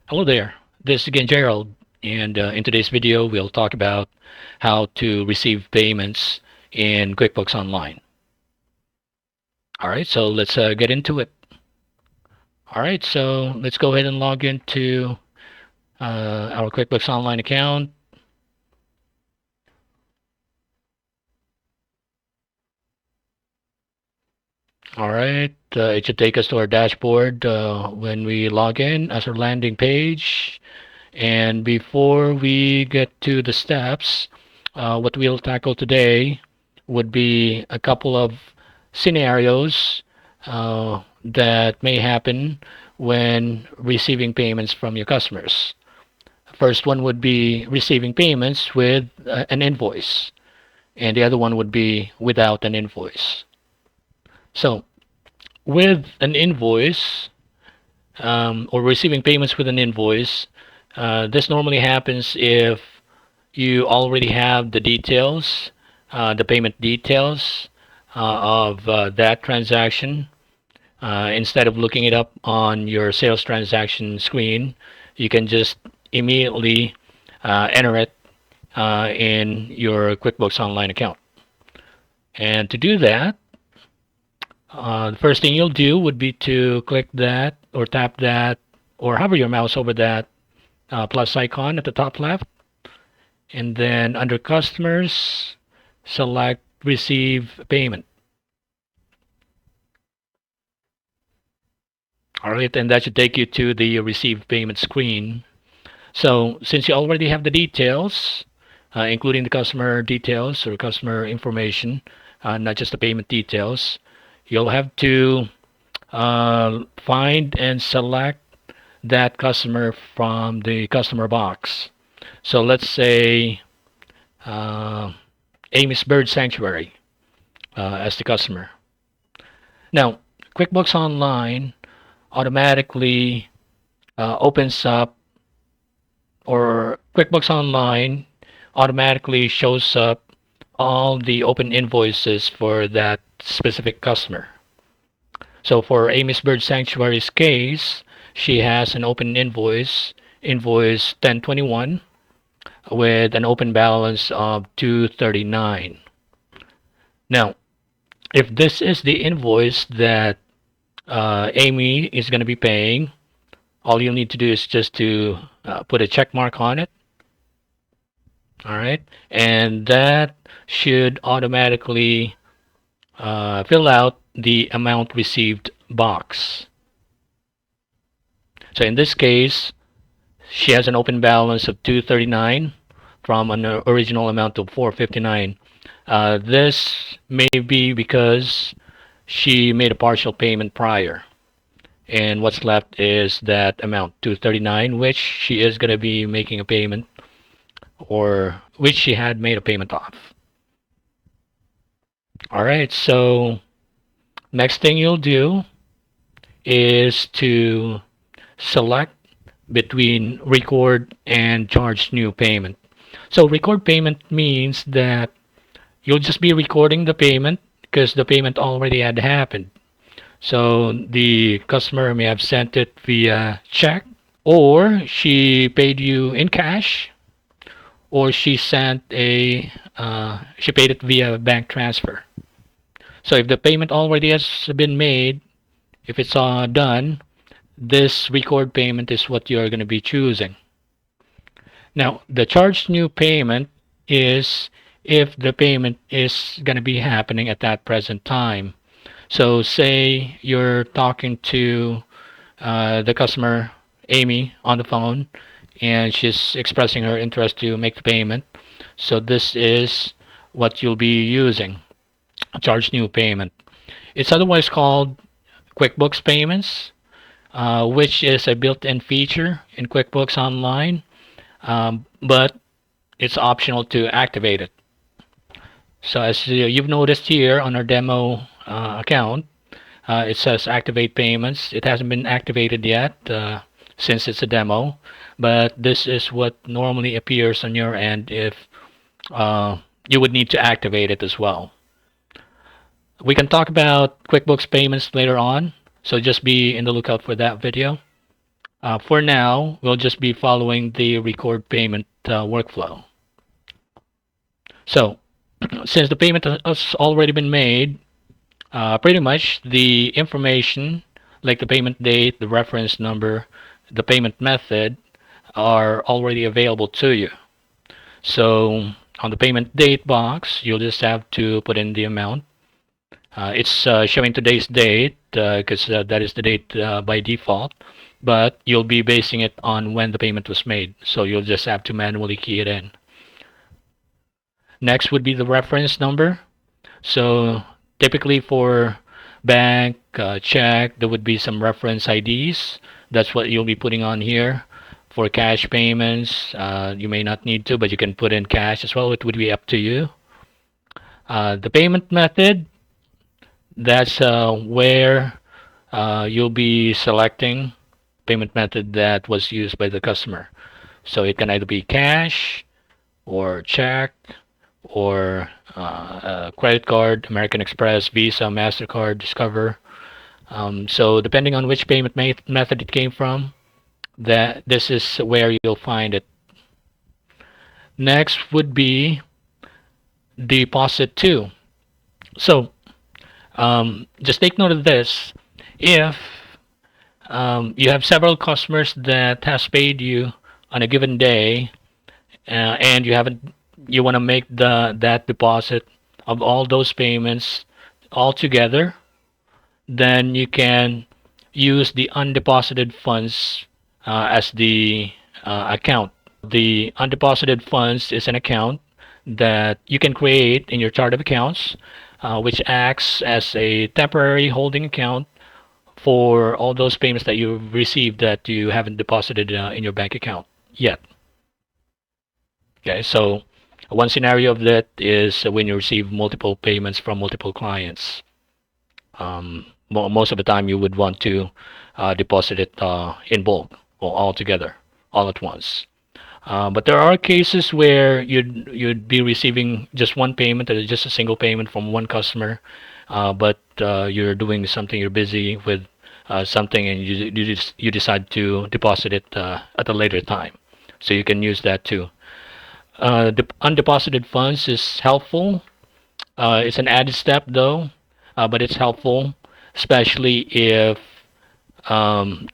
Hello there, this is again Gerald, and in today's video we'll talk about how to receive payments in QuickBooks Online. Alright, so let's get into it. Alright, so let's go ahead and log into our QuickBooks Online account. Alright, it should take us to our dashboard when we log in as our landing page. And before we get to the steps, what we'll tackle today would be a couple of scenarios that may happen when receiving payments from your customers. First one would be receiving payments with an invoice, and the other one would be without an invoice. So, with an invoice, or receiving payments with an invoice, this normally happens if you already have the details, the payment details of that transaction. Instead of looking it up on your sales transaction screen, you can just immediately enter it in your QuickBooks Online account. And to do that, the first thing you'll do would be to click that or tap that or hover your mouse over that plus icon at the top left. And then under customers, select receive payment. All right, and that should take you to the receive payment screen. So since you already have the details, including the customer details or customer information, not just the payment details, you'll have to find and select that customer from the customer box. So let's say Amy's Bird Sanctuary as the customer. Now, QuickBooks Online automatically opens up, or QuickBooks Online automatically shows up all the open invoices for that specific customer. So for Amy's Bird Sanctuary's case, she has an open invoice, invoice 1021, with an open balance of 239. Now, if this is the invoice that Amy is going to be paying, all you'll need to do is just to put a check mark on it. All right, and that should automatically fill out the amount received box. So in this case, she has an open balance of 239 from an original amount of 459. This may be because she made a partial payment prior, and what's left is that amount 239, which she is going to be making a payment, or which she had made a payment of. All right, so next thing you'll do is to select between record and charge new payment. So record payment means that you'll just be recording the payment because the payment already had happened. So the customer may have sent it via check, or she paid you in cash, or she paid it via bank transfer. So if the payment already has been made, if it's done, this record payment is what you're going to be choosing. Now, the charge new payment is if the payment is going to be happening at that present time. So say you're talking to the customer, Amy, on the phone, and she's expressing her interest to make the payment. So this is what you'll be using, charge new payment. It's otherwise called QuickBooks Payments, which is a built-in feature in QuickBooks Online, but it's optional to activate it. So as you've noticed here on our demo account, it says activate payments. It hasn't been activated yet since it's a demo, but this is what normally appears on your end if you would need to activate it as well. We can talk about QuickBooks payments later on, so just be in the lookout for that video. For now, we'll just be following the record payment workflow. So, since the payment has already been made, pretty much the information like the payment date, the reference number, the payment method are already available to you. So on the payment date box, you'll just have to put in the amount. It's showing today's date because that is the date by default, but you'll be basing it on when the payment was made. So you'll just have to manually key it in. Next would be the reference number. So typically for bank, check, there would be some reference IDs. That's what you'll be putting on here. For cash payments, you may not need to, but you can put in cash as well. It would be up to you. The payment method, that's where you'll be selecting payment method that was used by the customer. So it can either be cash or check or credit card, American Express, Visa, MasterCard, Discover. So depending on which payment method it came from, that this is where you'll find it. Next would be deposit to. So just take note of this. If you have several customers that has paid you on a given day, and you want to make that deposit of all those payments all together, then you can use the undeposited funds as the account. The undeposited funds is an account that you can create in your chart of accounts, which acts as a temporary holding account for all those payments that you've received that you haven't deposited in your bank account yet. Okay, so one scenario of that is when you receive multiple payments from multiple clients. Most of the time you would want to deposit it in bulk or all together, all at once. But there are cases where you'd be receiving just one payment, or just a single payment from one customer, but you're doing something, you're busy with something, and you decide to deposit it at a later time. So you can use that too. The undeposited funds is helpful. It's an added step though, but it's helpful, especially if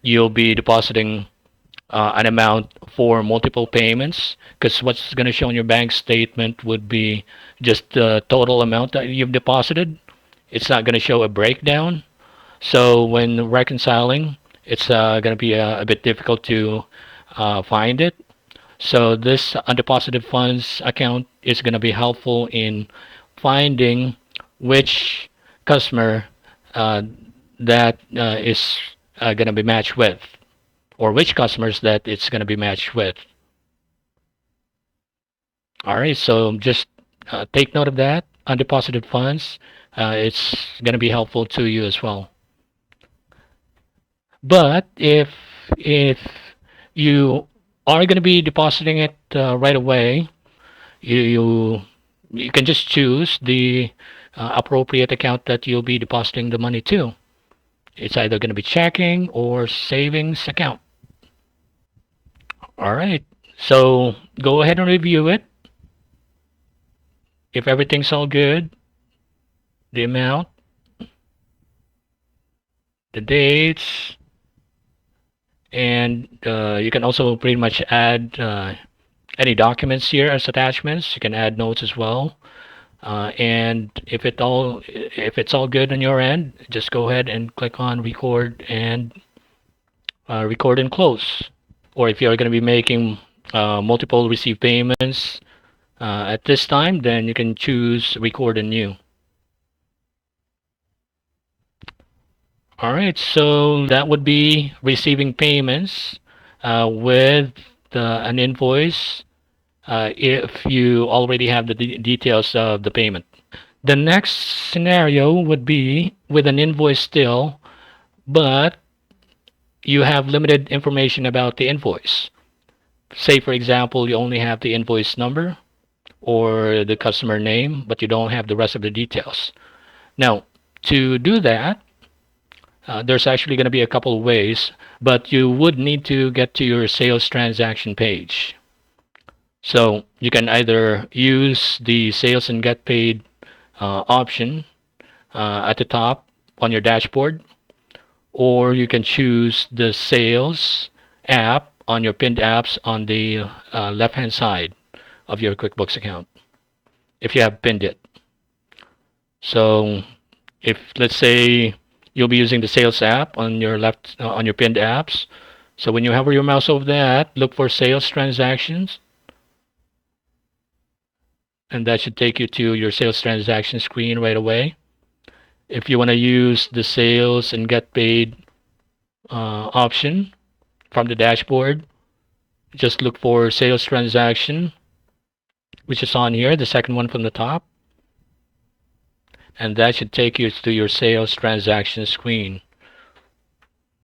you'll be depositing an amount for multiple payments, because what's going to show on your bank statement would be just the total amount that you've deposited. It's not going to show a breakdown. So when reconciling, it's going to be a bit difficult to find it. So this undeposited funds account is going to be helpful in finding which customer that is going to be matched with, or which customers that it's going to be matched with. All right, so just take note of that. Undeposited funds, it's going to be helpful to you as well. But if you are going to be depositing it right away, you can just choose the appropriate account that you'll be depositing the money to. It's either going to be checking or savings account. All right, so go ahead and review it. If everything's all good, the amount, the dates, and you can also pretty much add any documents here as attachments. You can add notes as well. And if it's all good on your end, just go ahead and click on record and close. Or if you're going to be making multiple receive payments at this time, then you can choose record and new. All right, so that would be receiving payments with an invoice if you already have the details of the payment. The next scenario would be with an invoice still, but you have limited information about the invoice. Say, for example, you only have the invoice number or the customer name, but you don't have the rest of the details. Now, to do that, There's actually going to be a couple of ways, but you would need to get to your sales transaction page. So you can either use the sales and get paid option at the top on your dashboard, or you can choose the sales app on your pinned apps on the left hand side of your QuickBooks account if you have pinned it. So if let's say you'll be using the sales app on your left on your pinned apps, so when you hover your mouse over that, look for sales transactions, and that should take you to your sales transaction screen right away. If you want to use the sales and get paid option from the dashboard, just look for sales transaction, which is on here, the second one from the top, and that should take you to your sales transaction screen.